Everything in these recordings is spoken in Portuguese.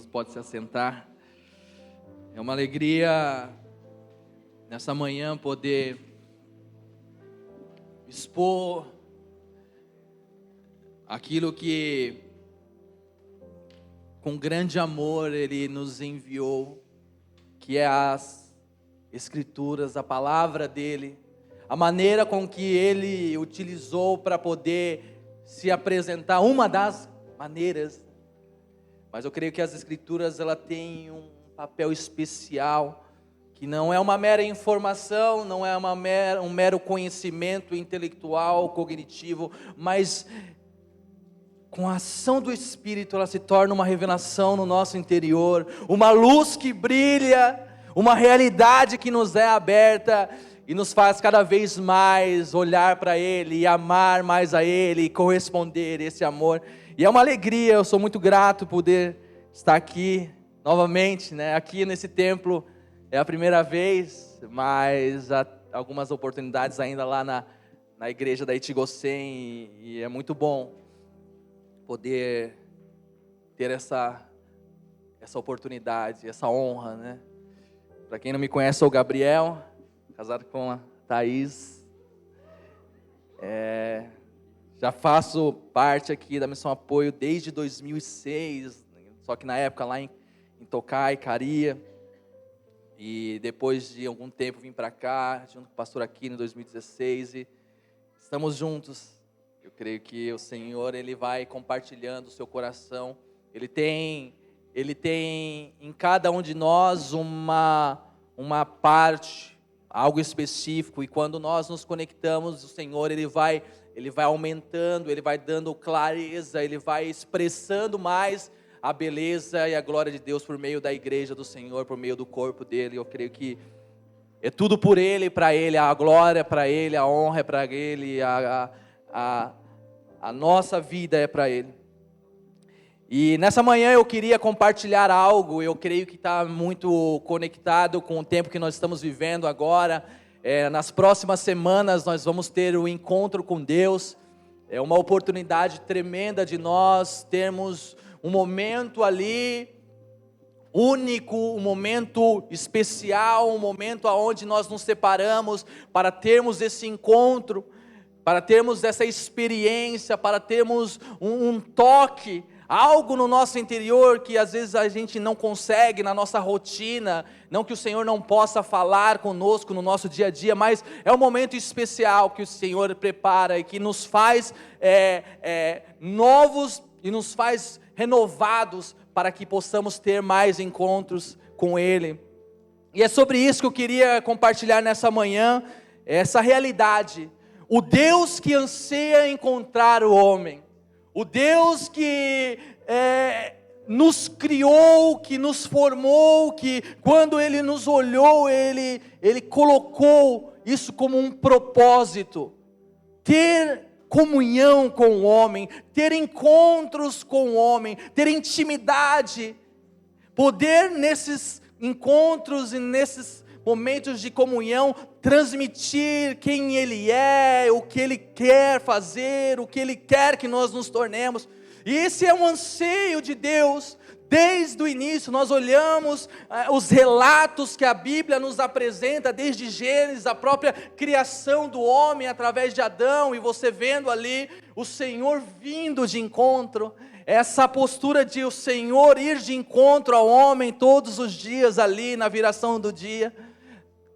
irmãos, pode se assentar. É uma alegria nessa manhã poder expor aquilo que com grande amor Ele nos enviou, que é as Escrituras, a palavra dEle, a maneira com que Ele utilizou para poder se apresentar, uma das maneiras. Mas eu creio que as Escrituras ela tem um papel especial, que não é uma mera informação, não é um mero conhecimento intelectual, cognitivo, mas com a ação do Espírito ela se torna uma revelação no nosso interior, uma luz que brilha, uma realidade que nos é aberta e nos faz cada vez mais olhar para Ele e amar mais a Ele e corresponder a esse amor. E é uma alegria, eu sou muito grato por poder estar aqui novamente, aqui nesse templo. É a primeira vez, mas há algumas oportunidades ainda lá na igreja da Itigocém, e é muito bom poder ter essa oportunidade, essa honra, Para quem não me conhece, sou o Gabriel, casado com a Thaís. Já faço parte aqui da Missão Apoio desde 2006, só que na época lá em Tocai, Caria. E depois de algum tempo vim para cá, junto com o pastor Aquino em 2016, e estamos juntos. Eu creio que o Senhor Ele vai compartilhando o seu coração. Ele tem em cada um de nós uma parte, algo específico, e quando nós nos conectamos, o Senhor Ele vai aumentando, Ele vai dando clareza, Ele vai expressando mais a beleza e a glória de Deus por meio da igreja do Senhor, por meio do corpo dEle. Eu creio que é tudo por Ele, para Ele, a glória para Ele, a honra é para Ele, a nossa vida é para Ele. E nessa manhã eu queria compartilhar algo, eu creio que está muito conectado com o tempo que nós estamos vivendo agora. Nas próximas semanas nós vamos ter o encontro com Deus. É uma oportunidade tremenda de nós termos um momento ali único, um momento especial, um momento onde nós nos separamos para termos esse encontro, para termos essa experiência, para termos um toque, algo no nosso interior que às vezes a gente não consegue na nossa rotina, não que o Senhor não possa falar conosco no nosso dia a dia, mas é um momento especial que o Senhor prepara e que nos faz novos e nos faz renovados para que possamos ter mais encontros com Ele. E é sobre isso que eu queria compartilhar nessa manhã, essa realidade. O Deus que anseia encontrar o homem, o Deus que nos criou, que nos formou, que quando Ele nos olhou, Ele colocou isso como um propósito, ter comunhão com o homem, ter encontros com o homem, ter intimidade, poder nesses encontros e nesses momentos de comunhão, transmitir quem Ele é, o que Ele quer fazer, o que Ele quer que nós nos tornemos. E esse é um anseio de Deus. Desde o início nós olhamos os relatos que a Bíblia nos apresenta, desde Gênesis, a própria criação do homem através de Adão, e você vendo ali o Senhor vindo de encontro, essa postura de o Senhor ir de encontro ao homem todos os dias ali na viração do dia,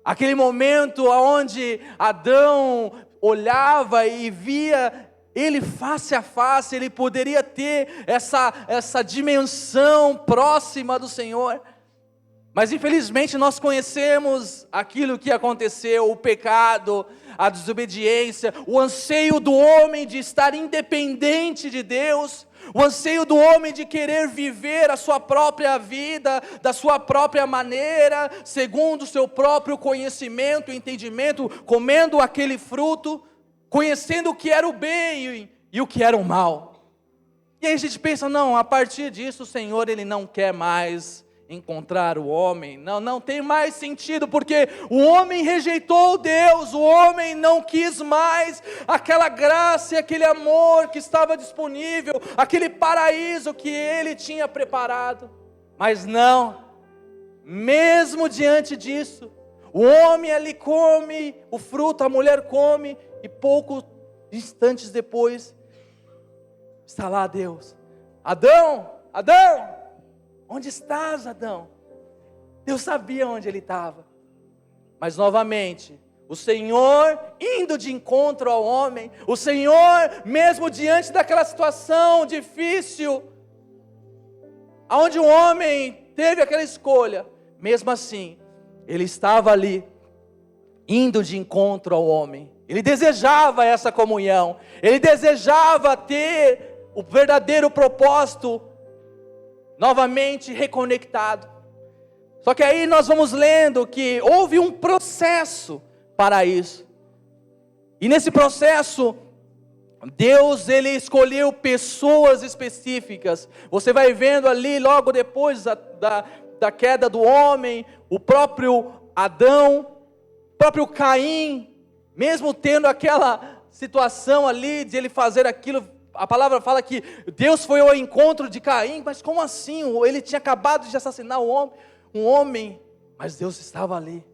aquele momento onde Adão olhava e via Ele face a face, ele poderia ter essa dimensão próxima do Senhor. Mas infelizmente nós conhecemos aquilo que aconteceu, o pecado, a desobediência, o anseio do homem de estar independente de Deus, o anseio do homem de querer viver a sua própria vida, da sua própria maneira, segundo o seu próprio conhecimento, entendimento, comendo aquele fruto, conhecendo o que era o bem e o que era o mal. E aí a gente pensa, não, a partir disso o Senhor Ele não quer mais encontrar o homem, não tem mais sentido, porque o homem rejeitou Deus, o homem não quis mais aquela graça e aquele amor que estava disponível, aquele paraíso que Ele tinha preparado. Mas não, mesmo diante disso, o homem ali come o fruto, a mulher come, e poucos instantes depois, está lá Deus. Adão, Adão, onde estás, Adão? Deus sabia onde ele estava. Mas novamente, o Senhor indo de encontro ao homem, o Senhor mesmo diante daquela situação difícil, aonde o homem teve aquela escolha, mesmo assim, ele estava ali, indo de encontro ao homem. Ele desejava essa comunhão, ele desejava ter o verdadeiro propósito novamente reconectado. Só que aí nós vamos lendo que houve um processo para isso. E nesse processo, Deus ele escolheu pessoas específicas. Você vai vendo ali logo depois da queda do homem, o próprio Adão, o próprio Caim, mesmo tendo aquela situação ali de ele fazer aquilo, a palavra fala que Deus foi ao encontro de Caim, mas como assim? Ele tinha acabado de assassinar um homem, mas Deus estava ali,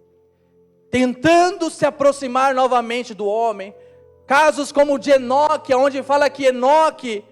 tentando se aproximar novamente do homem. Casos como o de Enoque, onde fala que Enoque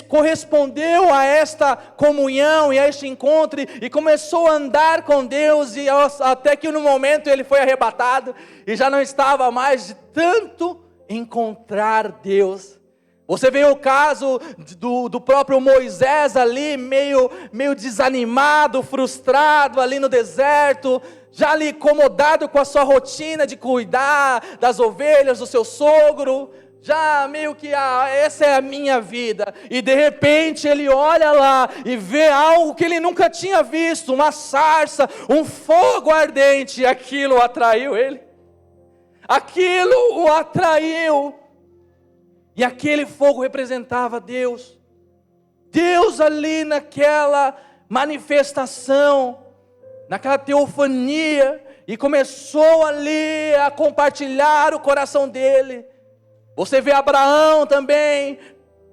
correspondeu a esta comunhão e a este encontro, e começou a andar com Deus, e até que no momento ele foi arrebatado, e já não estava mais de tanto encontrar Deus. Você vê o caso do próprio Moisés ali, meio desanimado, frustrado ali no deserto, já ali incomodado com a sua rotina de cuidar das ovelhas do seu sogro, já meio que, essa é a minha vida, e de repente ele olha lá e vê algo que ele nunca tinha visto, uma sarça, um fogo ardente, e aquilo atraiu ele, aquilo o atraiu, e aquele fogo representava Deus, Deus ali naquela manifestação, naquela teofania, e começou ali a compartilhar o coração dele. Você vê Abraão também,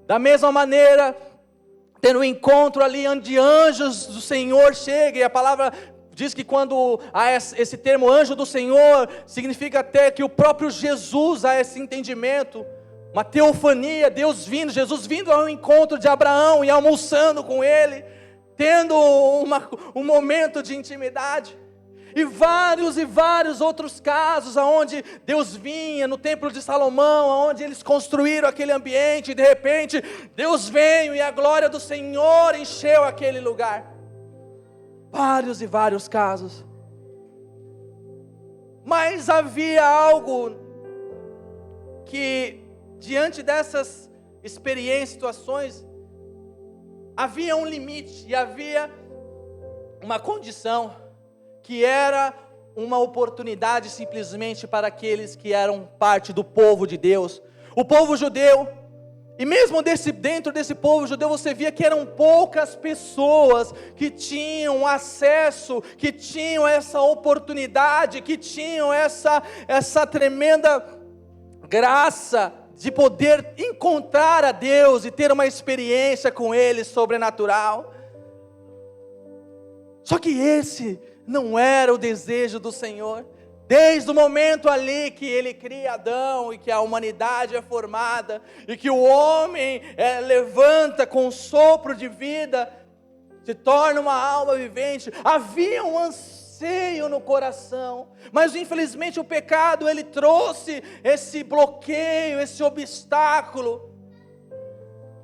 da mesma maneira, tendo um encontro ali onde anjos do Senhor chegam, e a palavra diz que quando há esse termo anjo do Senhor, significa até que o próprio Jesus há esse entendimento, uma teofania, Deus vindo, Jesus vindo ao encontro de Abraão e almoçando com ele, tendo um momento de intimidade. E vários outros casos, onde Deus vinha no templo de Salomão, onde eles construíram aquele ambiente, e de repente, Deus veio e a glória do Senhor encheu aquele lugar. Vários casos. Mas havia algo que, diante dessas experiências, situações, havia um limite, e havia uma condição, que era uma oportunidade simplesmente para aqueles que eram parte do povo de Deus, o povo judeu. E mesmo dentro desse povo judeu, você via que eram poucas pessoas que tinham acesso, que tinham essa oportunidade, que tinham essa tremenda graça de poder encontrar a Deus e ter uma experiência com Ele sobrenatural. Só que esse não era o desejo do Senhor. Desde o momento ali que Ele cria Adão, e que a humanidade é formada, e que o homem levanta com um sopro de vida, se torna uma alma vivente, havia um anseio no coração, mas infelizmente o pecado, ele trouxe esse bloqueio, esse obstáculo.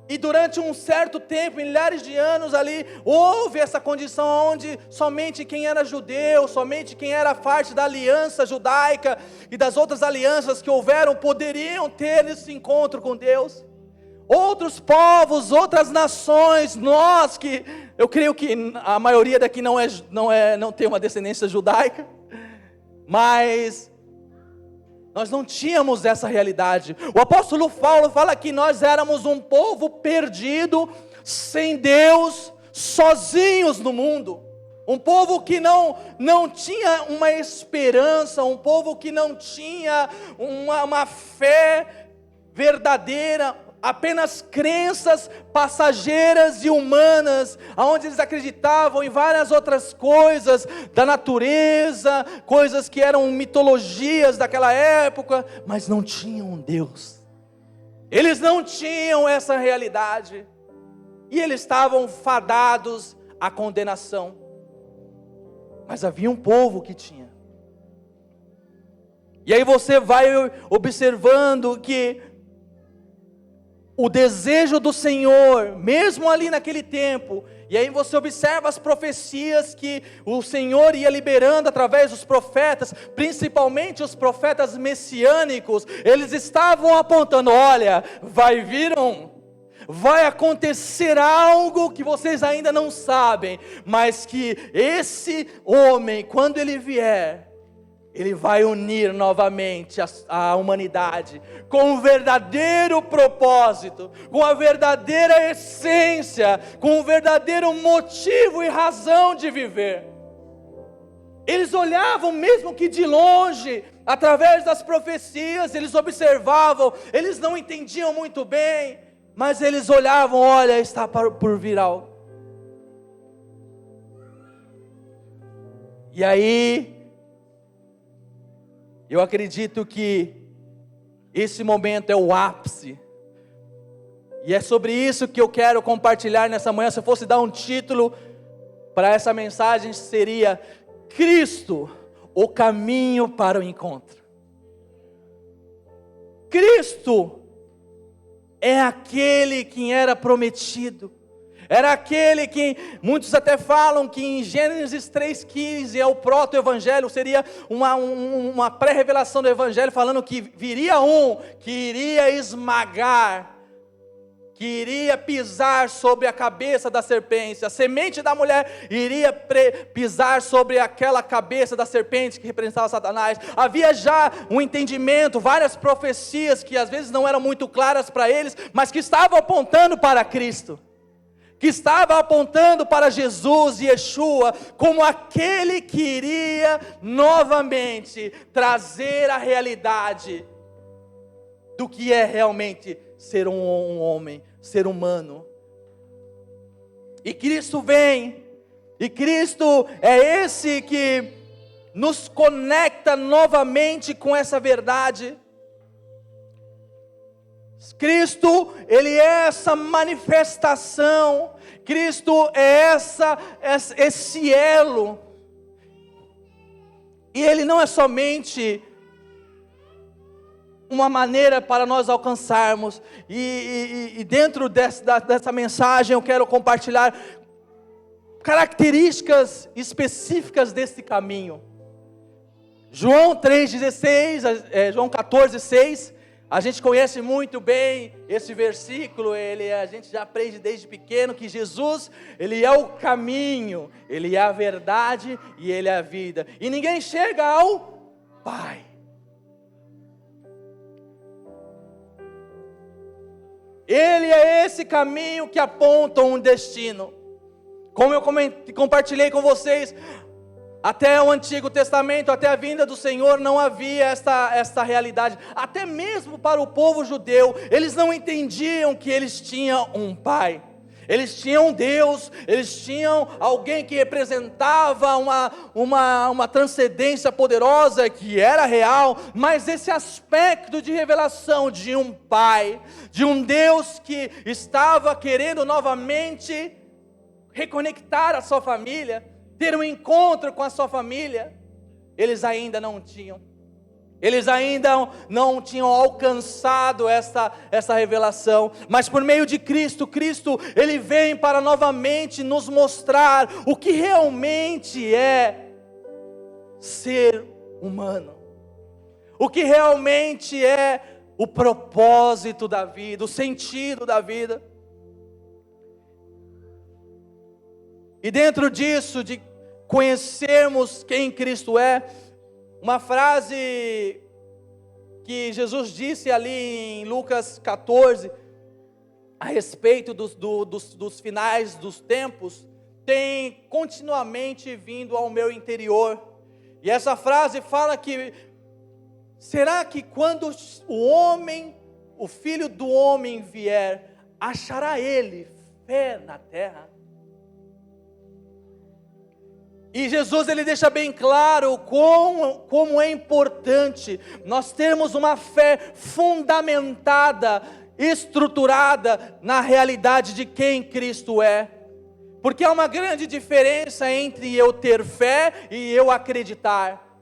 E durante um certo tempo, milhares de anos ali, houve essa condição onde somente quem era judeu, somente quem era parte da aliança judaica e das outras alianças que houveram, poderiam ter esse encontro com Deus. Outros povos, outras nações, nós que, eu creio que a maioria daqui não tem uma descendência judaica, mas nós não tínhamos essa realidade. O apóstolo Paulo fala que nós éramos um povo perdido, sem Deus, sozinhos no mundo. Um povo que não tinha uma esperança, um povo que não tinha uma fé verdadeira, apenas crenças passageiras e humanas, onde eles acreditavam em várias outras coisas da natureza, coisas que eram mitologias daquela época, mas não tinham um Deus. Eles não tinham essa realidade, e eles estavam fadados à condenação. Mas havia um povo que tinha. E aí você vai observando que o desejo do Senhor, mesmo ali naquele tempo, e aí você observa as profecias que o Senhor ia liberando através dos profetas, principalmente os profetas messiânicos, eles estavam apontando: olha, vai acontecer algo que vocês ainda não sabem, mas que esse homem, quando ele vier, ele vai unir novamente a humanidade com o verdadeiro propósito, com a verdadeira essência, com o verdadeiro motivo e razão de viver. Eles olhavam, mesmo que de longe, através das profecias, eles observavam, eles não entendiam muito bem, mas eles olhavam: olha, está por vir algo. E aí, eu acredito que esse momento é o ápice, e é sobre isso que eu quero compartilhar nessa manhã. Se eu fosse dar um título para essa mensagem, seria: Cristo, o caminho para o encontro. Cristo é aquele que era prometido, era aquele que muitos até falam que em Gênesis 3,15 é o proto-evangelho, seria uma pré-revelação do evangelho, falando que viria um que iria esmagar, que iria pisar sobre a cabeça da serpente. A semente da mulher iria pisar sobre aquela cabeça da serpente que representava Satanás. Havia já um entendimento, várias profecias que às vezes não eram muito claras para eles, mas que estavam apontando para Cristo, que estava apontando para Jesus e Yeshua, como aquele que iria novamente trazer a realidade do que é realmente ser um homem, ser humano. E Cristo vem, e Cristo é esse que nos conecta novamente com essa verdade. Cristo, Ele é essa manifestação, Cristo é esse elo, e Ele não é somente uma maneira para nós alcançarmos, e dentro dessa mensagem eu quero compartilhar características específicas desse caminho. João 3,16, João 14,6, a gente conhece muito bem esse versículo, a gente já aprende desde pequeno que Jesus, Ele é o caminho, Ele é a verdade e Ele é a vida, e ninguém chega ao Pai. Ele é esse caminho que aponta um destino. Como eu compartilhei com vocês, até o Antigo Testamento, até a vinda do Senhor, não havia esta realidade. Até mesmo para o povo judeu, eles não entendiam que eles tinham um Pai. Eles tinham Deus, eles tinham alguém que representava uma transcendência poderosa, que era real, mas esse aspecto de revelação de um Pai, de um Deus que estava querendo novamente reconectar a sua família, ter um encontro com a sua família, eles ainda não tinham. Eles ainda não tinham alcançado essa revelação, mas por meio de Cristo, Ele vem para novamente nos mostrar o que realmente é ser humano, o que realmente é o propósito da vida, o sentido da vida. E dentro disso, de conhecermos quem Cristo é, uma frase que Jesus disse ali em Lucas 14, a respeito dos finais dos tempos, tem continuamente vindo ao meu interior. E essa frase fala que, será que quando o o Filho do Homem vier, achará ele fé na terra? E Jesus, ele deixa bem claro como é importante nós termos uma fé fundamentada, estruturada na realidade de quem Cristo é. Porque há uma grande diferença entre eu ter fé e eu acreditar.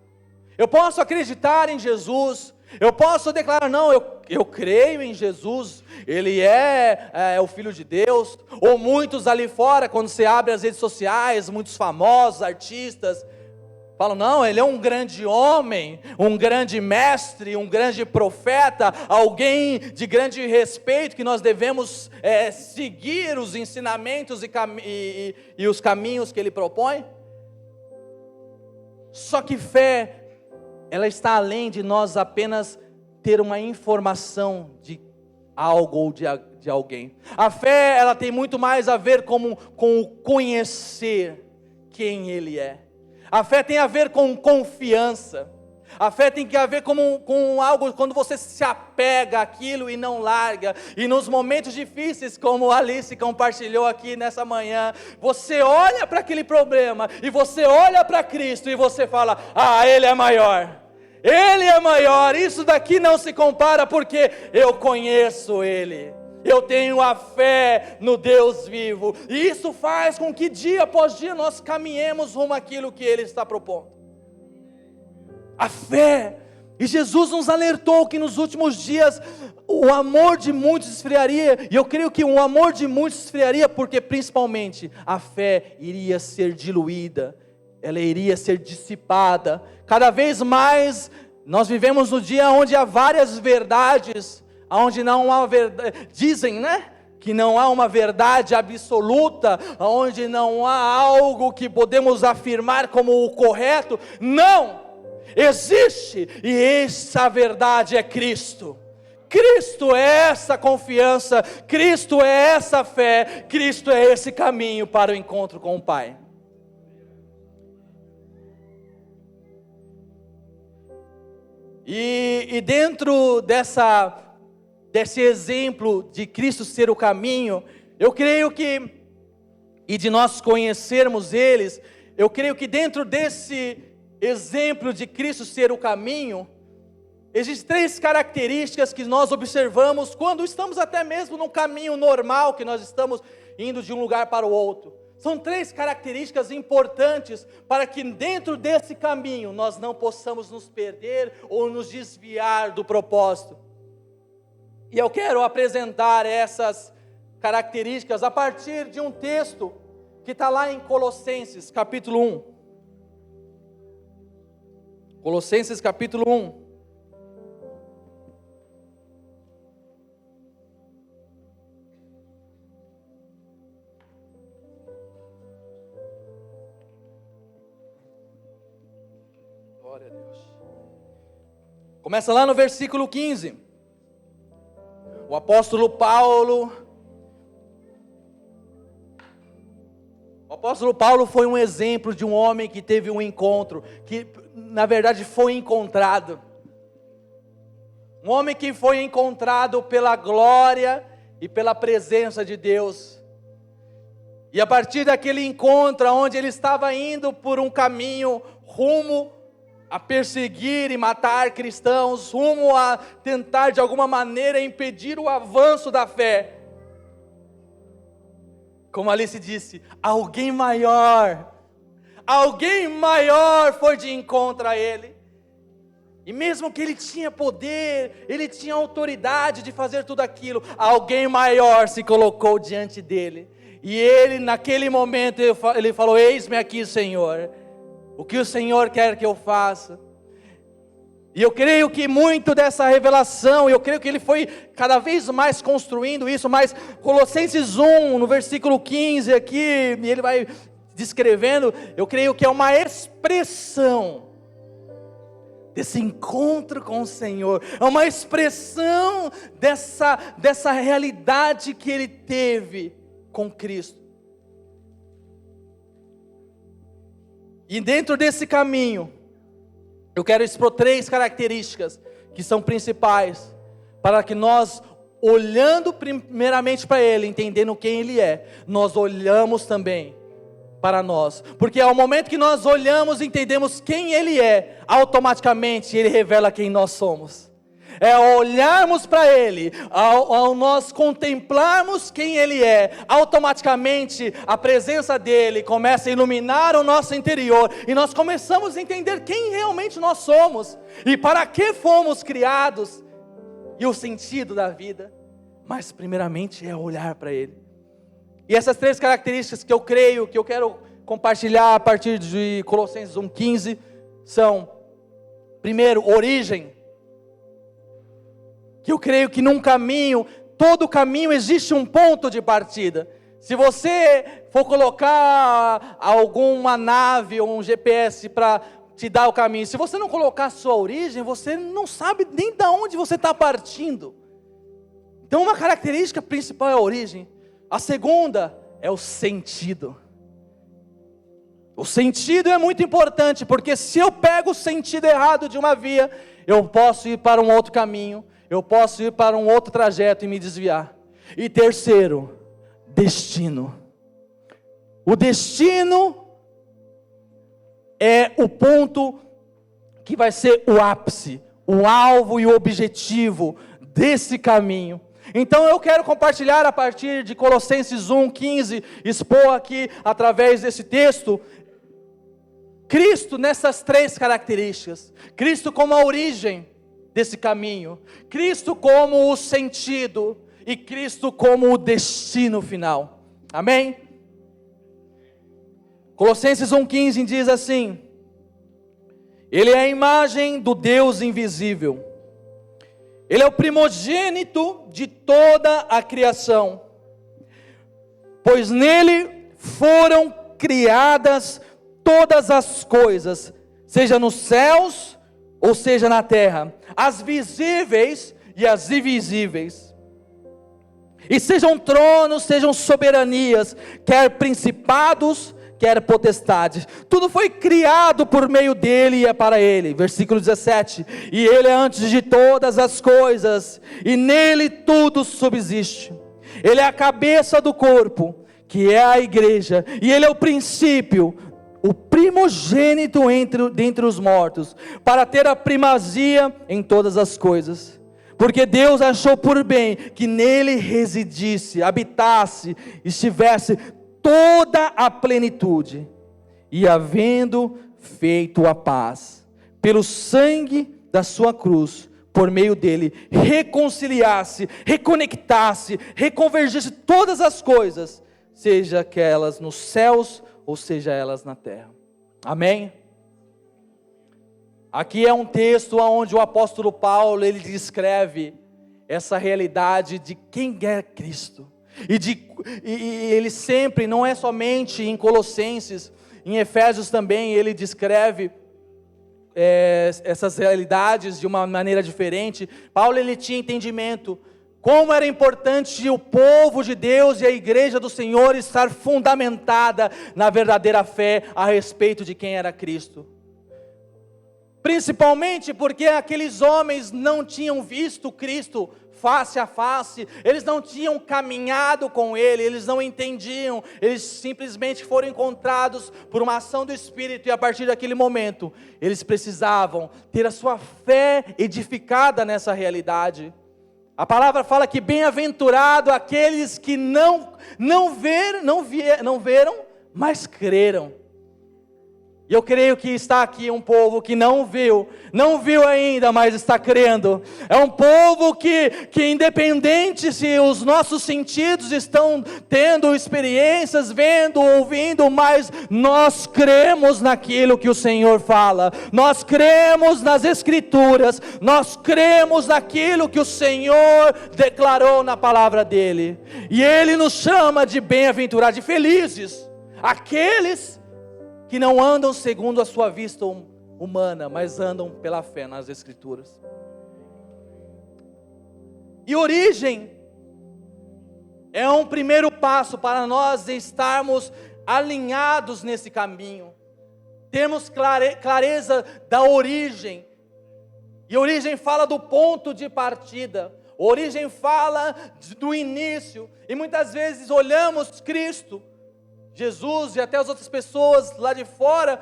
Eu posso acreditar em Jesus, eu posso declarar, não, eu creio em Jesus, Ele é o Filho de Deus. Ou muitos ali fora, quando você abre as redes sociais, muitos famosos, artistas, falam, não, Ele é um grande homem, um grande mestre, um grande profeta, alguém de grande respeito, que nós devemos seguir os ensinamentos e os caminhos que Ele propõe. Só que fé, ela está além de nós apenas ter uma informação de algo ou de alguém. A fé, ela tem muito mais a ver com o conhecer quem Ele é. A fé tem a ver com confiança. A fé tem que a ver com algo, quando você se apega àquilo e não larga. E nos momentos difíceis, como a Alice compartilhou aqui nessa manhã, você olha para aquele problema, e você olha para Cristo, e você fala, Ele é maior. Ele é maior, isso daqui não se compara, porque eu conheço Ele. Eu tenho a fé no Deus vivo. E isso faz com que dia após dia nós caminhemos rumo àquilo que Ele está propondo. A fé. E Jesus nos alertou que nos últimos dias o amor de muitos esfriaria. E eu creio que o amor de muitos esfriaria porque principalmente a fé iria ser diluída. Ela iria ser dissipada. Cada vez mais nós vivemos no dia onde há várias verdades, onde não há verdade, dizem, né? Que não há uma verdade absoluta, onde não há algo que podemos afirmar como o correto. Não! Existe, e essa verdade é Cristo. Cristo é essa confiança, Cristo é essa fé, Cristo é esse caminho para o encontro com o Pai. E dentro desse exemplo de Cristo ser o caminho, eu creio que, e de nós conhecermos eles, eu creio que dentro desse exemplo de Cristo ser o caminho, existem 3 características que nós observamos quando estamos até mesmo no caminho normal, que nós estamos indo de um lugar para o outro. São 3 características importantes para que dentro desse caminho nós não possamos nos perder ou nos desviar do propósito. E eu quero apresentar essas características a partir de um texto que está lá em Colossenses capítulo 1. Colossenses capítulo 1. Glória a Deus. Começa lá no versículo 15. O apóstolo Paulo foi um exemplo de um homem que teve um encontro, que na verdade foi encontrado. Um homem que foi encontrado pela glória e pela presença de Deus. E a partir daquele encontro, onde ele estava indo por um caminho rumo a perseguir e matar cristãos, rumo a tentar de alguma maneira impedir o avanço da fé. Como Alice disse, alguém maior foi de encontro a ele. E mesmo que ele tinha poder, ele tinha autoridade de fazer tudo aquilo, alguém maior se colocou diante dele. E ele, naquele momento, ele falou, eis-me aqui, Senhor. O que o Senhor quer que eu faça? E eu creio que muito dessa revelação, eu creio que ele foi cada vez mais construindo isso, mas Colossenses 1, no versículo 15 aqui, e ele vai descrevendo, eu creio que é uma expressão desse encontro com o Senhor, é uma expressão dessa realidade que ele teve com Cristo. E dentro desse caminho, eu quero expor 3 características que são principais para que nós olhando primeiramente para Ele, entendendo quem Ele é, nós olhamos também para nós. Porque ao momento que nós olhamos e entendemos quem Ele é, automaticamente Ele revela quem nós somos. É ao olharmos para Ele, ao nós contemplarmos quem Ele é, automaticamente a presença dEle começa a iluminar o nosso interior, e nós começamos a entender quem realmente nós somos, e para que fomos criados, e o sentido da vida. Mas primeiramente é olhar para Ele. E essas 3 características que eu creio, que eu quero compartilhar a partir de Colossenses 1,15, são, primeiro, origem. Que eu creio que num caminho, todo caminho existe um ponto de partida. Se você for colocar alguma nave ou um GPS para te dar o caminho, se você não colocar a sua origem, você não sabe nem de onde você está partindo. Então uma característica principal é a origem. A segunda é o sentido. O sentido é muito importante, porque se eu pego o sentido errado de uma via, eu posso ir para um outro caminho, eu posso ir para um outro trajeto e me desviar. E terceiro, destino. O destino é o ponto que vai ser o ápice, o alvo e o objetivo desse caminho. Então eu quero compartilhar a partir de Colossenses 1,15, expor aqui através desse texto, Cristo nessas 3 características. Cristo como a origem desse caminho, Cristo como o sentido e Cristo como o destino final. Amém? Colossenses 1,15 diz assim: Ele é a imagem do Deus invisível, Ele é o primogênito de toda a criação, pois nele foram criadas todas as coisas, seja nos céus ou seja na terra, as visíveis e as invisíveis, e sejam tronos, sejam soberanias, quer principados, quer potestades, tudo foi criado por meio dele e é para ele. Versículo 17, e ele é antes de todas as coisas, e nele tudo subsiste. Ele é a cabeça do corpo, que é a igreja, e ele é o princípio, o primogênito dentre os mortos, para ter a primazia em todas as coisas. Porque Deus achou por bem que nele residisse, habitasse, estivesse toda a plenitude, e havendo feito a paz, pelo sangue da sua cruz, por meio dele, reconciliasse, reconectasse, reconvergisse todas as coisas, seja aquelas nos céus, ou seja elas na terra. Amém? Aqui é um texto onde o apóstolo Paulo, ele descreve essa realidade de quem é Cristo. E ele sempre, não é somente em Colossenses, em Efésios também, ele descreve essas realidades de uma maneira diferente. Paulo, ele tinha entendimento como era importante o povo de Deus e a igreja do Senhor estar fundamentada na verdadeira fé a respeito de quem era Cristo. Principalmente porque aqueles homens não tinham visto Cristo face a face, eles não tinham caminhado com Ele, eles não entendiam, eles simplesmente foram encontrados por uma ação do Espírito, e a partir daquele momento, eles precisavam ter a sua fé edificada nessa realidade. A palavra fala que bem-aventurado aqueles que não viram, mas creram. E eu creio que está aqui um povo que não viu ainda, mas está crendo. É um povo que independente se os nossos sentidos estão tendo experiências, vendo, ouvindo, mas nós cremos naquilo que o Senhor fala. Nós cremos nas Escrituras, nós cremos naquilo que o Senhor declarou na palavra dEle. E Ele nos chama de bem-aventurados, de felizes, aqueles que não andam segundo a sua vista humana, mas andam pela fé nas Escrituras. E origem é um primeiro passo para nós estarmos alinhados nesse caminho, termos clareza da origem. E origem fala do ponto de partida. Origem fala do início, e muitas vezes olhamos Cristo, Jesus e até as outras pessoas lá de fora,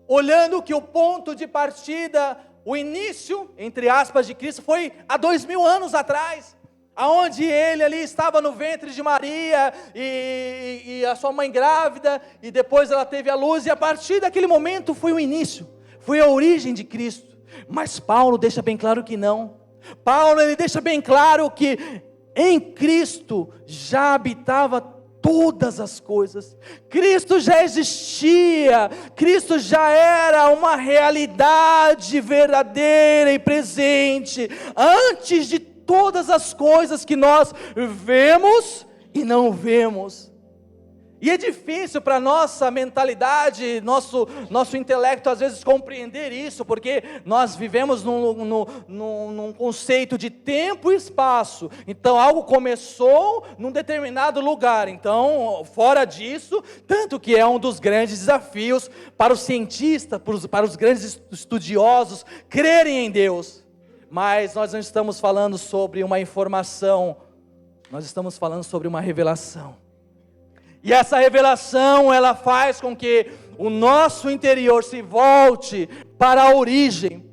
olhando que o ponto de partida, o início, entre aspas, de Cristo foi há 2000 anos atrás, aonde ele ali estava no ventre de Maria e a sua mãe grávida, e depois ela teve a luz, e a partir daquele momento foi o início, foi a origem de Cristo. Mas Paulo deixa bem claro que não. Paulo, ele deixa bem claro que em Cristo já habitava todas as coisas. Cristo já existia, Cristo já era uma realidade verdadeira e presente, antes de todas as coisas que nós vemos e não vemos. E é difícil para nossa mentalidade, nosso intelecto às vezes compreender isso, porque nós vivemos num conceito de tempo e espaço. Então algo começou num determinado lugar, então fora disso, tanto que é um dos grandes desafios para os cientistas, para os grandes estudiosos crerem em Deus. Mas nós não estamos falando sobre uma informação, nós estamos falando sobre uma revelação. E essa revelação, ela faz com que o nosso interior se volte para a origem.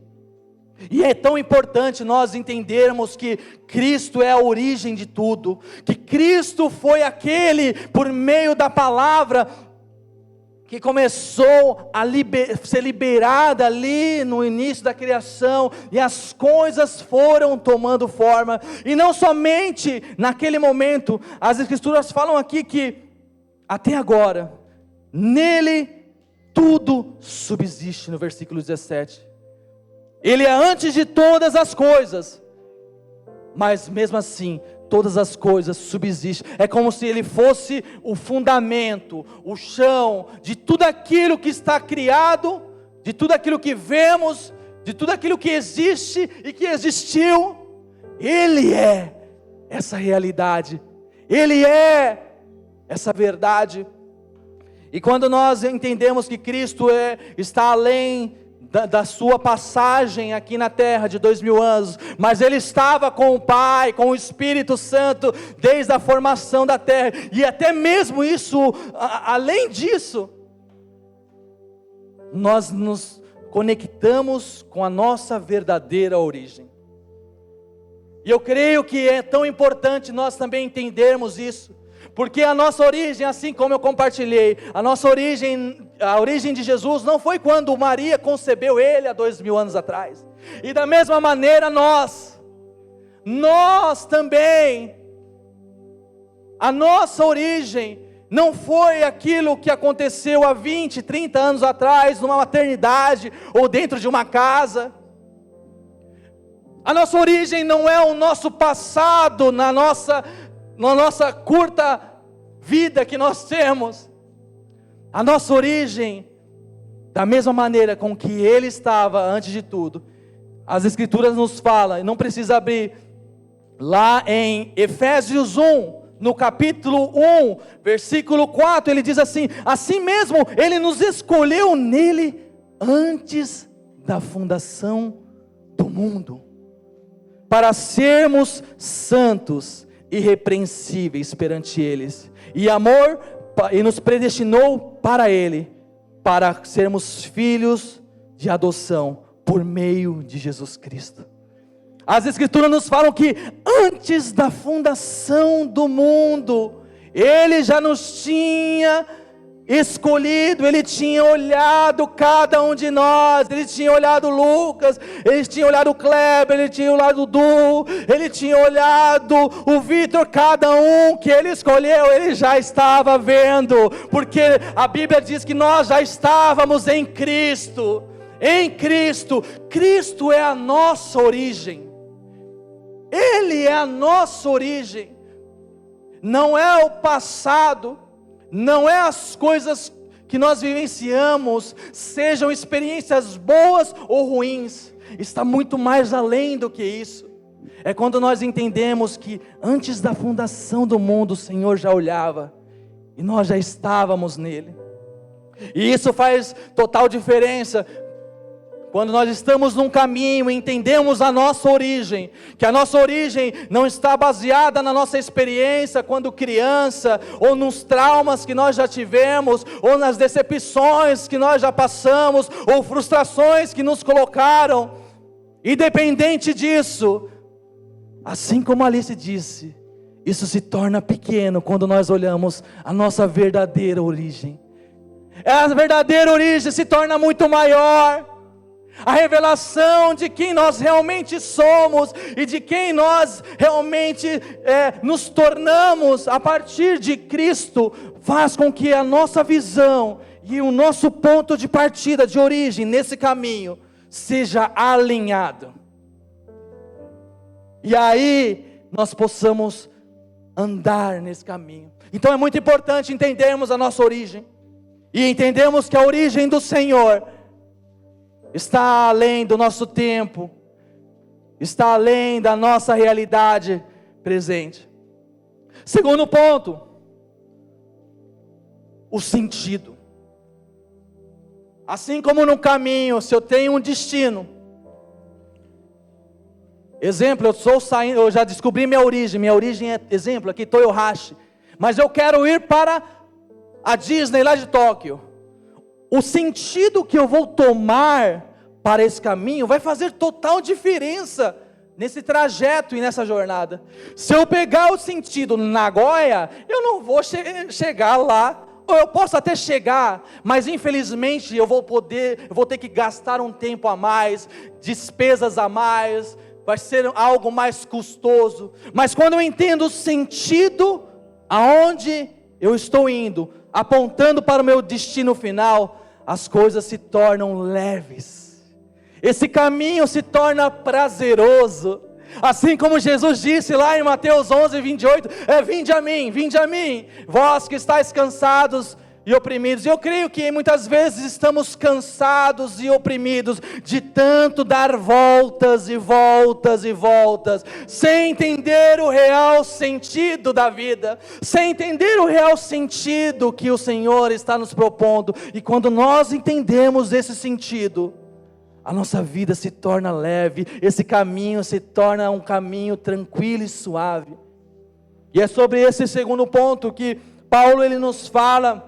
E é tão importante nós entendermos que Cristo é a origem de tudo, que Cristo foi aquele, por meio da palavra, que começou a ser liberada ali no início da criação, e as coisas foram tomando forma, e não somente naquele momento. As Escrituras falam aqui que até agora, nele tudo subsiste, no versículo 17. Ele é antes de todas as coisas, mas mesmo assim, todas as coisas subsistem. É como se ele fosse o fundamento, o chão, de tudo aquilo que está criado, de tudo aquilo que vemos, de tudo aquilo que existe e que existiu. Ele é essa realidade, ele é essa verdade. E quando nós entendemos que Cristo está além da sua passagem aqui na terra de 2000 anos, mas Ele estava com o Pai, com o Espírito Santo, desde a formação da terra, e até mesmo isso, além disso, nós nos conectamos com a nossa verdadeira origem. E eu creio que é tão importante nós também entendermos isso, porque a nossa origem, assim como eu compartilhei, a origem de Jesus não foi quando Maria concebeu Ele há 2000 anos atrás. E da mesma maneira nós também, a nossa origem não foi aquilo que aconteceu há 20, 30 anos atrás, numa maternidade ou dentro de uma casa. A nossa origem não é o nosso passado, na nossa curta vida que nós temos. A nossa origem, da mesma maneira com que Ele estava antes de tudo, as Escrituras nos falam, e não precisa abrir, lá em Efésios 1, no capítulo 1, versículo 4, ele diz assim: assim mesmo Ele nos escolheu nele antes da fundação do mundo, para sermos santos irrepreensíveis perante eles, e nos predestinou para Ele, para sermos filhos de adoção, por meio de Jesus Cristo. As Escrituras nos falam que antes da fundação do mundo, Ele já nos tinha escolhido, Ele tinha olhado cada um de nós, Ele tinha olhado Lucas, Ele tinha olhado o Kleber, Ele tinha olhado o Du, Ele tinha olhado o Vitor, cada um que Ele escolheu, Ele já estava vendo, porque a Bíblia diz que nós já estávamos em Cristo. Cristo é a nossa origem, Ele é a nossa origem, não é o passado, não é as coisas que nós vivenciamos, sejam experiências boas ou ruins, está muito mais além do que isso. É quando nós entendemos que antes da fundação do mundo o Senhor já olhava, e nós já estávamos nele. E isso faz total diferença, quando nós estamos num caminho e entendemos a nossa origem, que a nossa origem não está baseada na nossa experiência quando criança, ou nos traumas que nós já tivemos, ou nas decepções que nós já passamos, ou frustrações que nos colocaram, independente disso, assim como Alice disse, isso se torna pequeno quando nós olhamos a nossa verdadeira origem. A verdadeira origem se torna muito maior. A revelação de quem nós realmente somos e de quem nós realmente nos tornamos a partir de Cristo, faz com que a nossa visão e o nosso ponto de partida, de origem nesse caminho, seja alinhado. E aí nós possamos andar nesse caminho. Então é muito importante entendermos a nossa origem e entendermos que a origem do Senhor está além do nosso tempo, está além da nossa realidade presente. Segundo ponto, o sentido. Assim como no caminho, se eu tenho um destino, exemplo, eu já descobri minha origem é, exemplo, aqui Toyohashi, mas eu quero ir para a Disney lá de Tóquio. O sentido que eu vou tomar para esse caminho vai fazer total diferença nesse trajeto e nessa jornada. Se eu pegar o sentido Nagoya, eu não vou chegar lá, ou eu posso até chegar, mas infelizmente eu vou ter que gastar um tempo a mais, despesas a mais, vai ser algo mais custoso. Mas quando eu entendo o sentido, aonde eu estou indo, apontando para o meu destino final, as coisas se tornam leves, esse caminho se torna prazeroso, assim como Jesus disse lá em Mateus 11:28, vinde a mim, vós que estáis cansados e oprimidos. Eu creio que muitas vezes estamos cansados e oprimidos de tanto dar voltas e voltas e voltas, sem entender o real sentido da vida, sem entender o real sentido que o Senhor está nos propondo. E quando nós entendemos esse sentido, a nossa vida se torna leve, esse caminho se torna um caminho tranquilo e suave. E é sobre esse segundo ponto que Paulo ele nos fala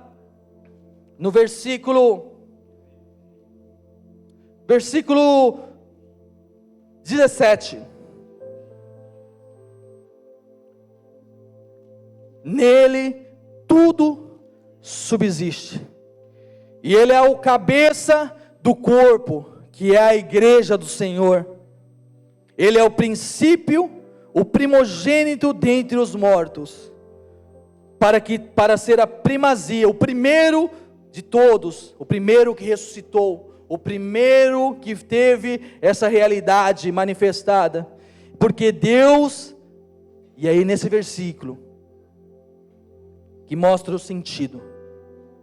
no versículo 17. Nele tudo subsiste, e ele é o cabeça do corpo, que é a igreja do Senhor. Ele é o princípio, o primogênito dentre os mortos, para ser a primazia, o primeiro de todos, o primeiro que ressuscitou, o primeiro que teve essa realidade manifestada. Porque Deus, e aí nesse versículo que mostra o sentido,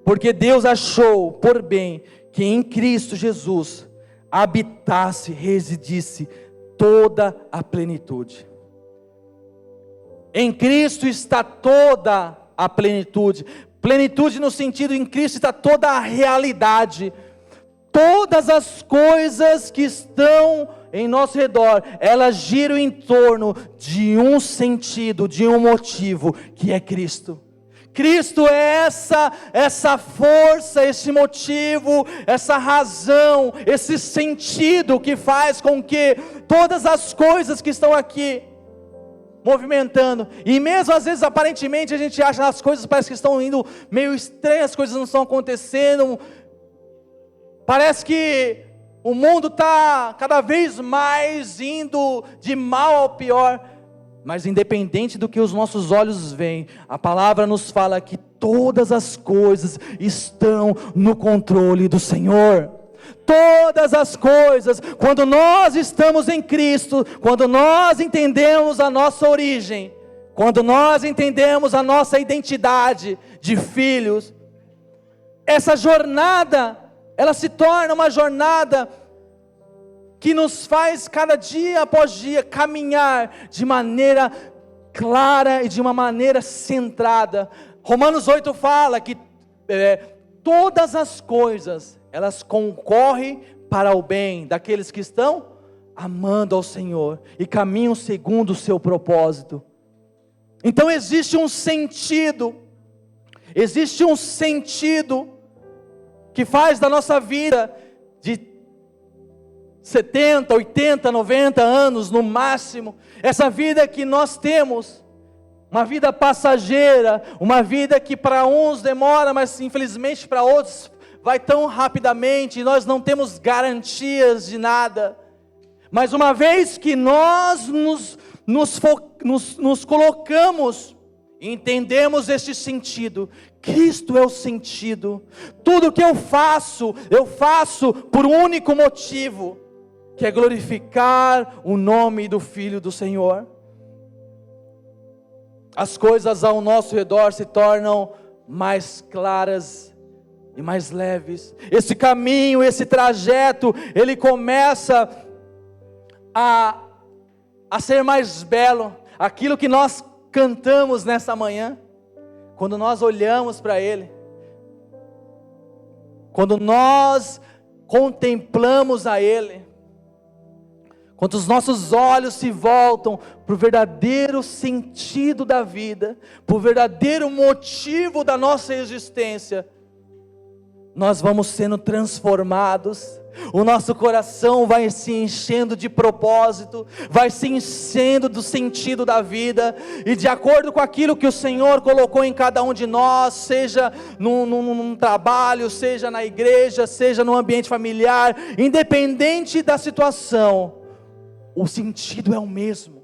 porque Deus achou por bem que em Cristo Jesus habitasse, residisse toda a plenitude. Em Cristo está toda a plenitude. Plenitude no sentido, em Cristo está toda a realidade. Todas as coisas que estão em nosso redor, elas giram em torno de um sentido, de um motivo, que é Cristo. Cristo é essa força, esse motivo, essa razão, esse sentido que faz com que todas as coisas que estão aqui movimentando, e mesmo às vezes aparentemente a gente acha as coisas parece que estão indo meio estranhas, as coisas não estão acontecendo, parece que o mundo está cada vez mais indo de mal ao pior, mas independente do que os nossos olhos veem, a palavra nos fala que todas as coisas estão no controle do Senhor. Todas as coisas, quando nós estamos em Cristo, quando nós entendemos a nossa origem, quando nós entendemos a nossa identidade de filhos, essa jornada, ela se torna uma jornada que nos faz cada dia após dia caminhar de maneira clara e de uma maneira centrada. Romanos 8 fala que todas as coisas, elas concorrem para o bem daqueles que estão amando ao Senhor e caminham segundo o seu propósito. Então existe um sentido que faz da nossa vida de 70, 80, 90 anos no máximo, essa vida que nós temos, uma vida passageira, uma vida que para uns demora, mas infelizmente para outros vai tão rapidamente, e nós não temos garantias de nada. Mas uma vez que nós nos colocamos e entendemos este sentido, Cristo é o sentido. Tudo que eu faço por um único motivo, que é glorificar o nome do Filho do Senhor. As coisas ao nosso redor se tornam mais claras e mais leves. Esse caminho, esse trajeto, ele começa a ser mais belo. Aquilo que nós cantamos nessa manhã, quando nós olhamos para Ele, quando nós contemplamos a Ele, quando os nossos olhos se voltam para o verdadeiro sentido da vida, para o verdadeiro motivo da nossa existência, nós vamos sendo transformados, o nosso coração vai se enchendo de propósito, vai se enchendo do sentido da vida, e de acordo com aquilo que o Senhor colocou em cada um de nós, seja num trabalho, seja na igreja, seja no ambiente familiar, independente da situação, o sentido é o mesmo.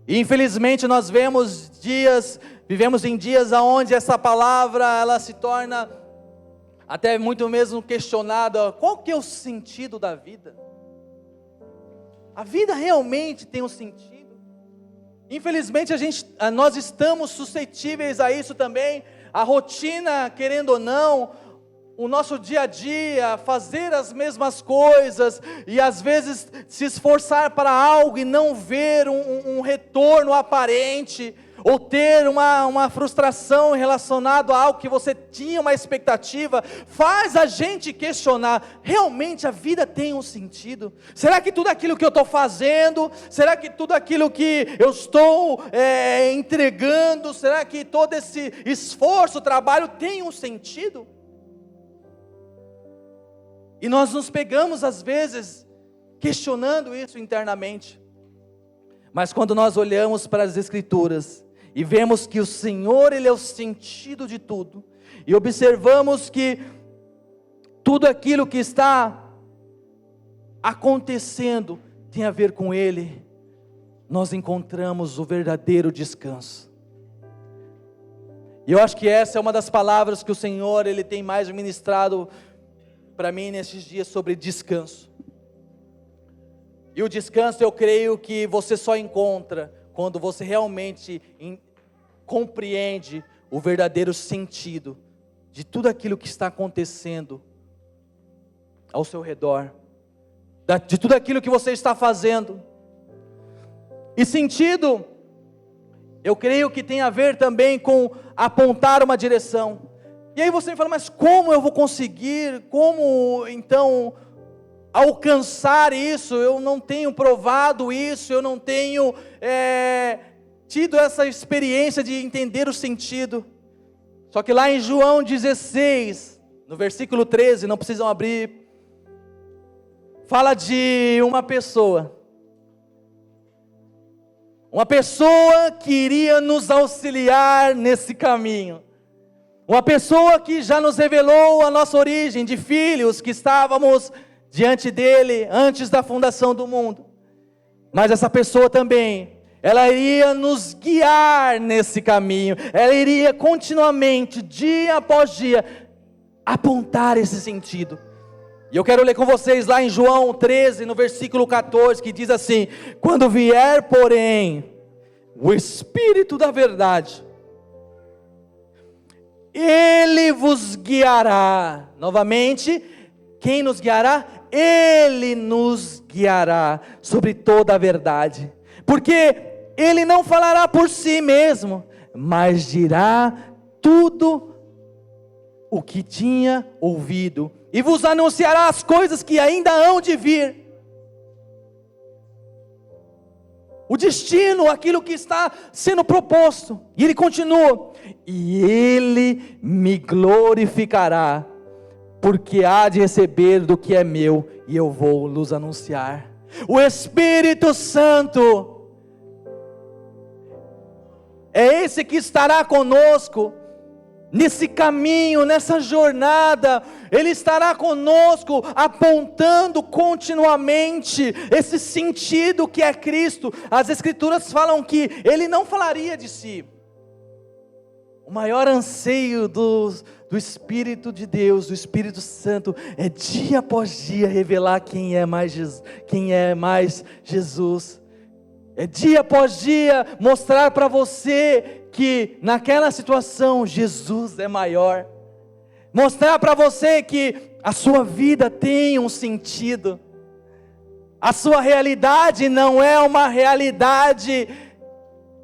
E infelizmente nós vivemos em dias onde essa palavra ela se torna até muito mesmo questionada. Qual que é o sentido da vida? A vida realmente tem um sentido? Infelizmente nós estamos suscetíveis a isso também. A rotina, querendo ou não, o nosso dia a dia, fazer as mesmas coisas, e às vezes se esforçar para algo e não ver um retorno aparente, ou ter uma frustração relacionada a algo que você tinha uma expectativa, faz a gente questionar: realmente a vida tem um sentido? Será que tudo aquilo que eu estou fazendo, será que tudo aquilo que eu estou entregando, será que todo esse esforço, trabalho tem um sentido? E nós nos pegamos às vezes questionando isso internamente. Mas quando nós olhamos para as Escrituras e vemos que o Senhor, Ele é o sentido de tudo, e observamos que tudo aquilo que está acontecendo tem a ver com Ele, nós encontramos o verdadeiro descanso. E eu acho que essa é uma das palavras que o Senhor, Ele tem mais ministrado para mim nesses dias, sobre descanso. E o descanso, eu creio que você só encontra quando você realmente compreende o verdadeiro sentido de tudo aquilo que está acontecendo ao seu redor, de tudo aquilo que você está fazendo. E sentido, eu creio que tem a ver também com apontar uma direção. E aí você me fala: mas como eu vou conseguir, como então alcançar isso? Eu não tenho provado isso, eu não tenho tido essa experiência de entender o sentido. Só que lá em João 16, no versículo 13, não precisam abrir, fala de uma pessoa que iria nos auxiliar nesse caminho. Uma pessoa que já nos revelou a nossa origem de filhos que estávamos diante dele antes da fundação do mundo. Mas essa pessoa também, ela iria nos guiar nesse caminho. Ela iria continuamente, dia após dia, apontar esse sentido. E eu quero ler com vocês lá em João 13, no versículo 14, que diz assim: quando vier, porém, o Espírito da verdade, Ele vos guiará. Novamente, quem nos guiará? Ele nos guiará sobre toda a verdade. Porque Ele não falará por si mesmo, mas dirá tudo o que tinha ouvido, e vos anunciará as coisas que ainda hão de vir. O destino, aquilo que está sendo proposto. E ele continua: e ele me glorificará, porque há de receber do que é meu, e eu vou lhes anunciar. O Espírito Santo é esse que estará conosco nesse caminho, nessa jornada. Ele estará conosco, apontando continuamente esse sentido que é Cristo. As Escrituras falam que Ele não falaria de si. O maior anseio do Espírito de Deus, do Espírito Santo, é dia após dia revelar quem é mais Jesus. É dia após dia mostrar para você que naquela situação Jesus é maior. Mostrar para você que a sua vida tem um sentido. A sua realidade não é uma realidade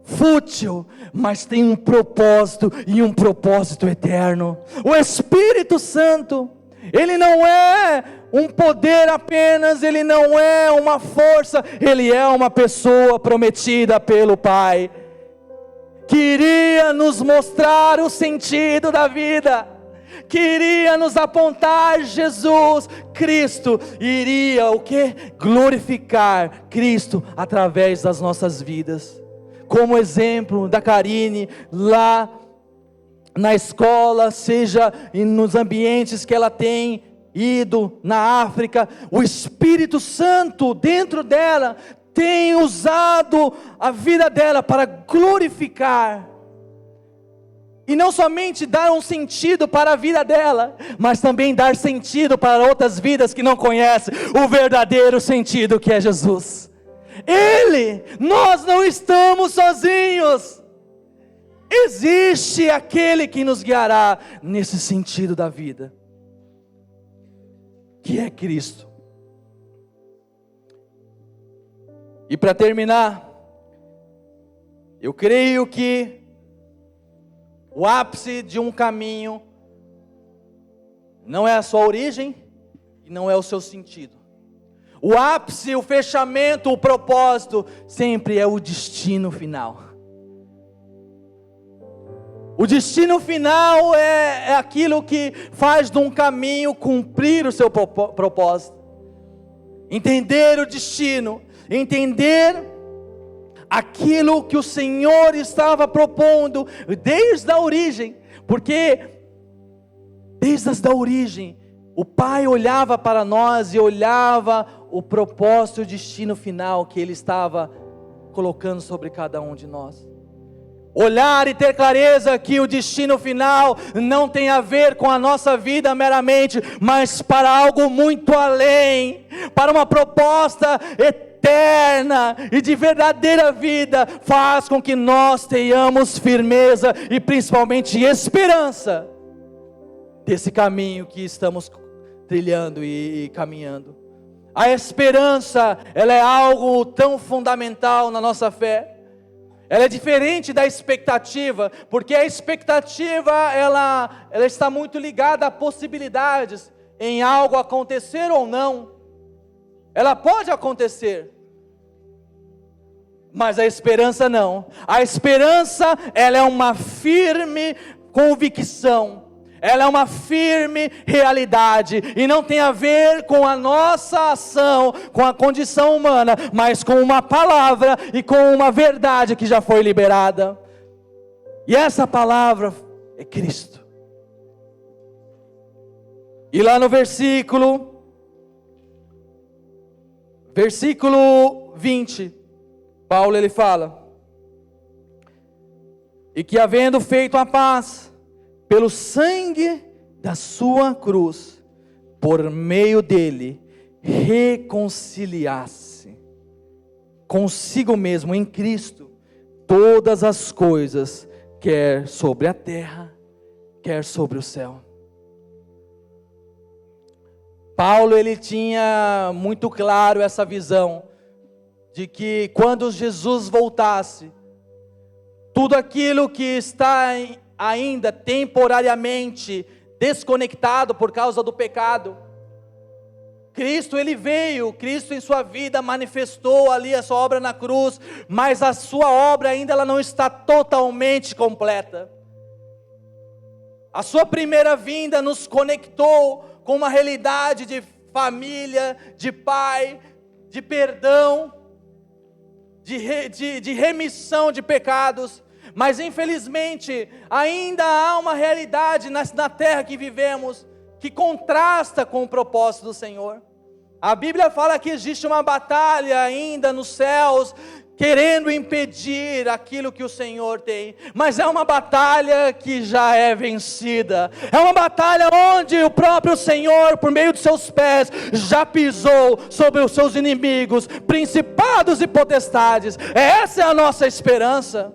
fútil, mas tem um propósito, e um propósito eterno. O Espírito Santo, Ele não é um poder apenas, Ele não é uma força, Ele é uma pessoa prometida pelo Pai, que iria nos mostrar o sentido da vida, queria nos apontar Jesus, Cristo, iria o que? Glorificar Cristo através das nossas vidas. Como exemplo da Karine, lá na escola, seja nos ambientes que ela tem ido, na África, o Espírito Santo dentro dela, tem usado a vida dela para glorificar, e não somente dar um sentido para a vida dela, mas também dar sentido para outras vidas que não conhecem o verdadeiro sentido que é Jesus. Nós não estamos sozinhos, existe aquele que nos guiará nesse sentido da vida, que é Cristo. E para terminar, eu creio que o ápice de um caminho não é a sua origem e não é o seu sentido. O ápice, o fechamento, o propósito sempre é o destino final. O destino final é aquilo que faz de um caminho cumprir o seu propósito. Entender o destino, entender aquilo que o Senhor estava propondo desde a origem, porque desde a origem o Pai olhava para nós e olhava o propósito e o destino final que Ele estava colocando sobre cada um de nós. Olhar e ter clareza que o destino final não tem a ver com a nossa vida meramente, mas para algo muito além, para uma proposta eterna e de verdadeira vida, faz com que nós tenhamos firmeza e principalmente esperança desse caminho que estamos trilhando e caminhando. A esperança, ela é algo tão fundamental na nossa fé. Ela é diferente da expectativa, porque a expectativa ela está muito ligada a possibilidades em algo acontecer ou não. Ela pode acontecer, mas a esperança não. A esperança, ela é uma firme convicção. Ela é uma firme realidade, e não tem a ver com a nossa ação, com a condição humana, mas com uma palavra e com uma verdade que já foi liberada. E essa palavra é Cristo. E lá no versículo 20, Paulo ele fala: e que havendo feito a paz pelo sangue da sua cruz, por meio dele, reconciliasse consigo mesmo em Cristo todas as coisas, quer sobre a terra, quer sobre o céu. Paulo ele tinha muito claro essa visão de que quando Jesus voltasse, tudo aquilo que está ainda temporariamente desconectado por causa do pecado. Cristo, Ele veio, Cristo em sua vida manifestou ali a sua obra na cruz, mas a sua obra ainda ela não está totalmente completa. A sua primeira vinda nos conectou com uma realidade de família, de pai, de perdão, de remissão de pecados, mas infelizmente ainda há uma realidade na terra que vivemos, que contrasta com o propósito do Senhor. A Bíblia fala que existe uma batalha ainda nos céus, querendo impedir aquilo que o Senhor tem, mas é uma batalha que já é vencida, é uma batalha onde o próprio Senhor, por meio de seus pés, já pisou sobre os seus inimigos, principados e potestades. Essa é a nossa esperança,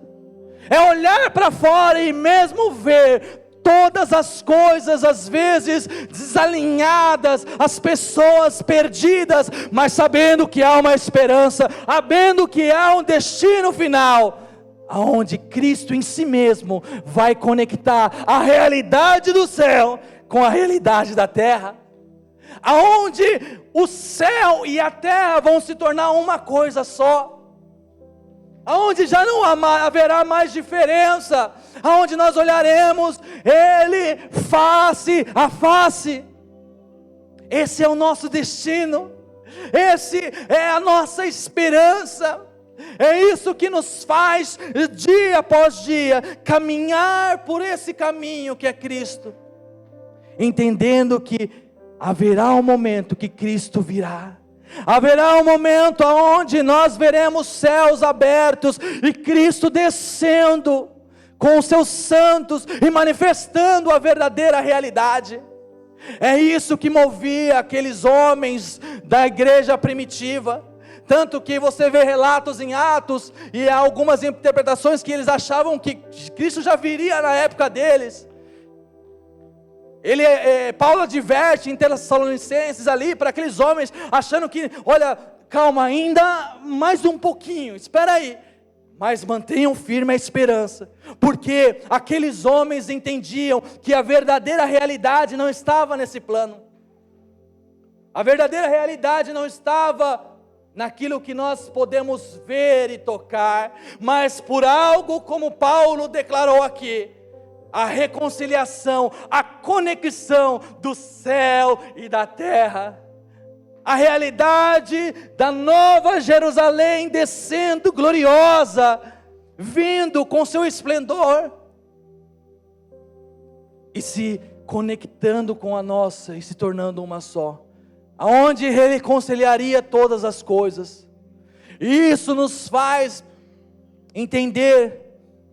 é olhar para fora e mesmo ver todas as coisas às vezes desalinhadas, as pessoas perdidas, mas sabendo que há uma esperança, sabendo que há um destino final, aonde Cristo em si mesmo vai conectar a realidade do céu com a realidade da terra, aonde o céu e a terra vão se tornar uma coisa só, aonde já não haverá mais diferença, aonde nós olharemos Ele face a face. Esse é o nosso destino, esse é a nossa esperança, é isso que nos faz dia após dia caminhar por esse caminho que é Cristo, entendendo que haverá um momento que Cristo virá. Haverá um momento onde nós veremos céus abertos e Cristo descendo com os seus santos e manifestando a verdadeira realidade. É isso que movia aqueles homens da igreja primitiva, tanto que você vê relatos em Atos e há algumas interpretações que eles achavam que Cristo já viria na época deles. Paulo adverte em Tessalonicenses ali para aqueles homens, achando que, olha, calma, ainda mais um pouquinho, espera aí, mas mantenham firme a esperança, porque aqueles homens entendiam que a verdadeira realidade não estava nesse plano, a verdadeira realidade não estava naquilo que nós podemos ver e tocar, mas por algo como Paulo declarou aqui, a reconciliação, a conexão do céu e da terra, a realidade da nova Jerusalém descendo gloriosa, vindo com seu esplendor, e se conectando com a nossa, e se tornando uma só, aonde reconciliaria todas as coisas. Isso nos faz entender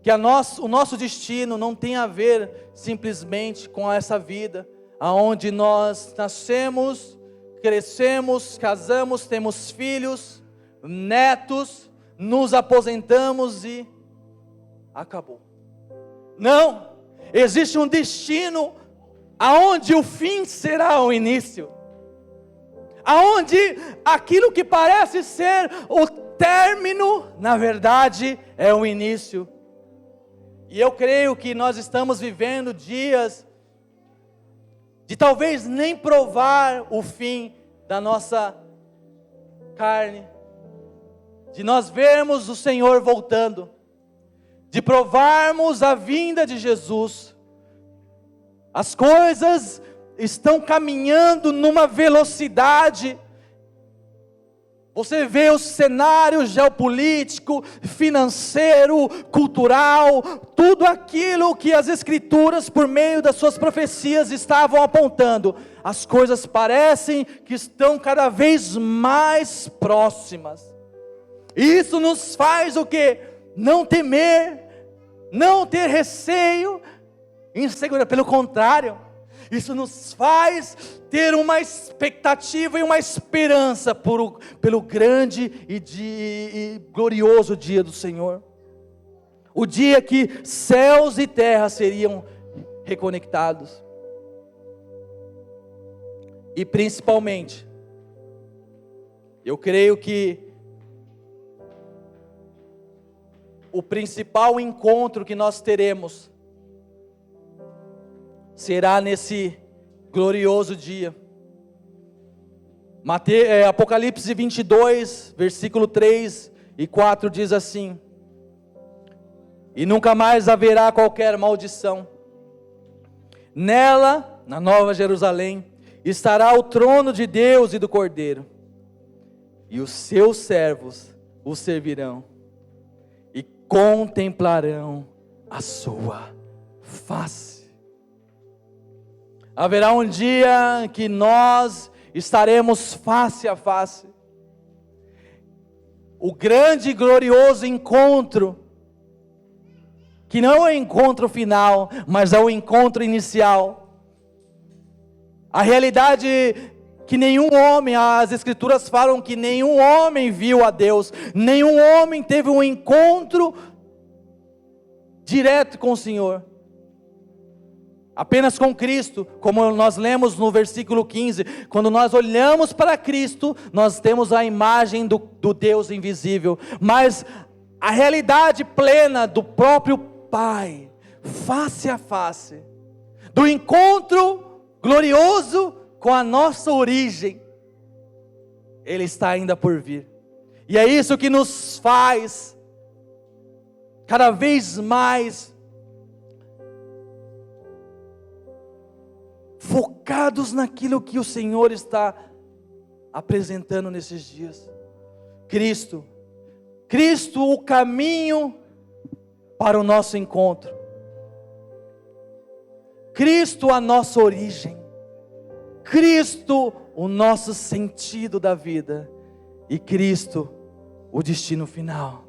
que o nosso destino não tem a ver simplesmente com essa vida, aonde nós nascemos, crescemos, casamos, temos filhos, netos, nos aposentamos e acabou. Não, existe um destino aonde o fim será o início, aonde aquilo que parece ser o término, na verdade é o início. E eu creio que nós estamos vivendo dias de talvez nem provar o fim da nossa carne, de nós vermos o Senhor voltando, de provarmos a vinda de Jesus. As coisas estão caminhando numa velocidade. Você vê o cenário geopolítico, financeiro, cultural, tudo aquilo que as Escrituras, por meio das suas profecias, estavam apontando. As coisas parecem que estão cada vez mais próximas. Isso nos faz o quê? Não temer, não ter receio, insegurança. Pelo contrário, isso nos faz ter uma expectativa e uma esperança pelo grande e glorioso dia do Senhor. O dia que céus e terra seriam reconectados. E principalmente, eu creio que o principal encontro que nós teremos será nesse glorioso dia. Apocalipse 22, versículo 3 e 4 diz assim: e nunca mais haverá qualquer maldição. Nela, na Nova Jerusalém, estará o trono de Deus e do Cordeiro, e os seus servos o servirão, e contemplarão a sua face. Haverá um dia que nós estaremos face a face. O grande e glorioso encontro, que não é o encontro final, mas é o encontro inicial. A realidade que nenhum homem, as Escrituras falam que nenhum homem viu a Deus, nenhum homem teve um encontro direto com o Senhor. Apenas com Cristo, como nós lemos no versículo 15, quando nós olhamos para Cristo, nós temos a imagem do Deus invisível, mas a realidade plena do próprio Pai, face a face, do encontro glorioso com a nossa origem, Ele está ainda por vir. E é isso que nos faz cada vez mais focados naquilo que o Senhor está apresentando nesses dias. Cristo, o caminho para o nosso encontro. Cristo, a nossa origem. Cristo, o nosso sentido da vida. E Cristo, o destino final.